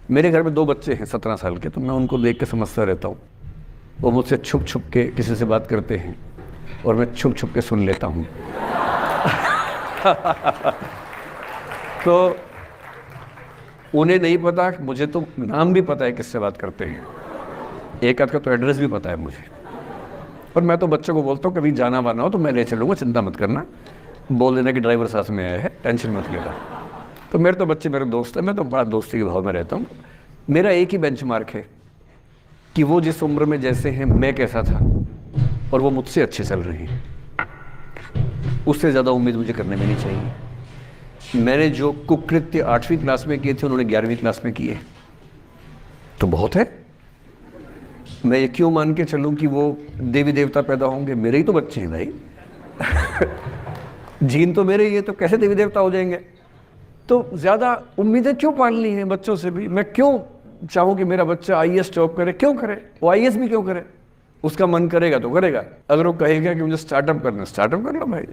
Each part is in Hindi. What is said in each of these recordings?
मेरे घर में 2 बच्चे हैं 17 साल के, तो मैं उनको देख के समझता रहता हूँ। वो मुझसे छुप छुप के किसी से बात करते हैं और मैं छुप छुप के सुन लेता हूँ। तो उन्हें नहीं पता, मुझे तो नाम भी पता है किससे बात करते हैं, एक आध का तो एड्रेस भी पता है मुझे। और मैं तो बच्चों को बोलता हूँ कभी जाना वाना हो तो मैं ले चलूँगा, चिंता मत करना, बोल देना कि ड्राइवर साथ में आया है, टेंशन मत लेना। तो मेरे तो बच्चे मेरे दोस्त हैं, मैं तो बड़ा दोस्ती के भाव में रहता हूँ। मेरा एक ही बेंचमार्क है कि वो जिस उम्र में जैसे हैं मैं कैसा था और वो मुझसे अच्छे चल रहे हैं, उससे ज़्यादा उम्मीद मुझे करने में नहीं चाहिए। मैंने जो कुकृत्य 8वीं क्लास में किए थे उन्होंने 11वीं क्लास में किए, तो बहुत है। मैं ये क्यों मान के चलूँ कि वो देवी देवता पैदा होंगे? मेरे ही तो बच्चे हैं भाई। जीन तो मेरे ही है, तो कैसे देवी देवता हो जाएंगे? तो ज़्यादा उम्मीदें क्यों पालनी है बच्चों से भी? मैं क्यों चाहूँ कि मेरा बच्चा आईएएस टॉप करे? क्यों करे? वो आईएएस भी क्यों करे? उसका मन करेगा तो करेगा। अगर वो कहेगा कि मुझे स्टार्टअप करना है, स्टार्टअप कर लो भाई।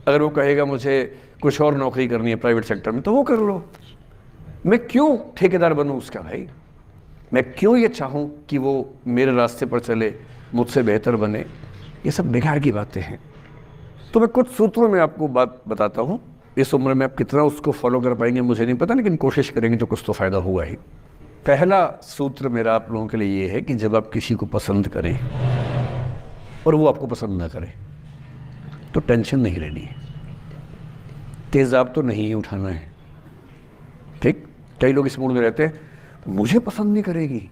अगर वो कहेगा मुझे कुछ और नौकरी करनी है प्राइवेट सेक्टर में, तो वो कर लो। मैं क्यों ठेकेदार बनूँ उसका भाई? मैं क्यों ये चाहूँ कि वो मेरे रास्ते पर चले, मुझसे बेहतर बने? ये सब बेकार की बातें हैं। तो मैं कुछ सूत्रों में आपको बात बताता हूँ। इस उम्र में आप कितना उसको फॉलो कर पाएंगे मुझे नहीं पता, लेकिन कोशिश करेंगे तो कुछ तो फ़ायदा हुआ ही। पहला सूत्र मेरा आप लोगों के लिए ये है कि जब आप किसी को पसंद करें और वो आपको पसंद ना करे तो टेंशन नहीं लेनी है, तेज़ाब तो नहीं उठाना है। ठीक? कई लोग इस मूड में रहते हैं, मुझे पसंद नहीं करेगी,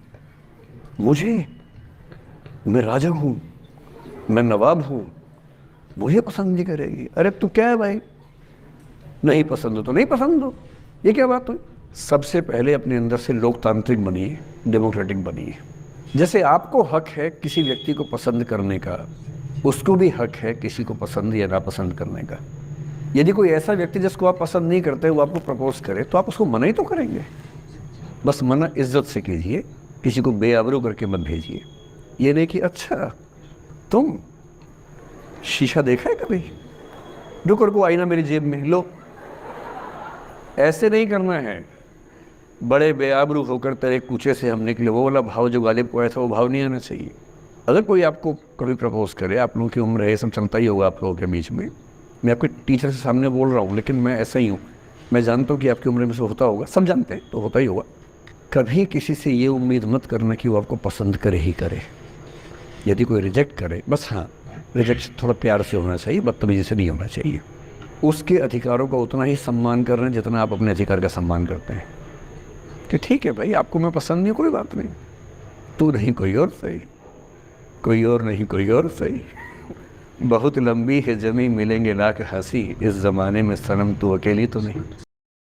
मैं राजा हूँ, मैं नवाब हूँ, मुझे पसंद नहीं करेगी। अरे तू क्या है भाई? नहीं पसंद हो तो नहीं पसंद हो, ये क्या बात हुई? सबसे पहले अपने अंदर से लोकतांत्रिक बनिए, डेमोक्रेटिक बनिए। जैसे आपको हक है किसी व्यक्ति को पसंद करने का, उसको भी हक है किसी को पसंद या नापसंद करने का। यदि कोई ऐसा व्यक्ति जिसको आप पसंद नहीं करते वो आपको प्रपोज करे तो आप उसको मना ही तो करेंगे। बस मना इज्जत से कीजिए, किसी को बेआबरू करके मत भेजिए। ये नहीं कि अच्छा तुम शीशा देखा है कभी, रुको रुको आईना मेरी जेब में लो, ऐसे नहीं करना है। बड़े बेआबरू होकर तेरे कूचे से हम निकले, वो वाला भाव जो गालिब को आया था वो भाव नहीं आना चाहिए। अगर कोई आपको कभी प्रपोज करे, आप लोगों की उम्र है, ये सब चलता ही होगा आप लोगों के बीच में, मैं आपके टीचर से सामने बोल रहा हूँ, लेकिन मैं ऐसा ही हूँ। मैं जानता हूँ कि आपकी उम्र में से होता होगा, सब जानते हैं, तो होता ही होगा। कभी किसी से ये उम्मीद मत करना कि वो आपको पसंद करे ही करे। यदि कोई रिजेक्ट करे, बस हाँ, रिजेक्शन थोड़ा प्यार से होना चाहिए, बदतमीजी से नहीं होना चाहिए। उसके अधिकारों का उतना ही सम्मान कर रहे हैं जितना आप अपने अधिकार का सम्मान करते हैं। कि ठीक है भाई, आपको मैं पसंद नहीं, कोई बात नहीं, तू नहीं कोई और सही, कोई और नहीं कोई और सही, बहुत लंबी है जमी मिलेंगे लाख हंसी, इस ज़माने में सनम तू अकेली तो नहीं।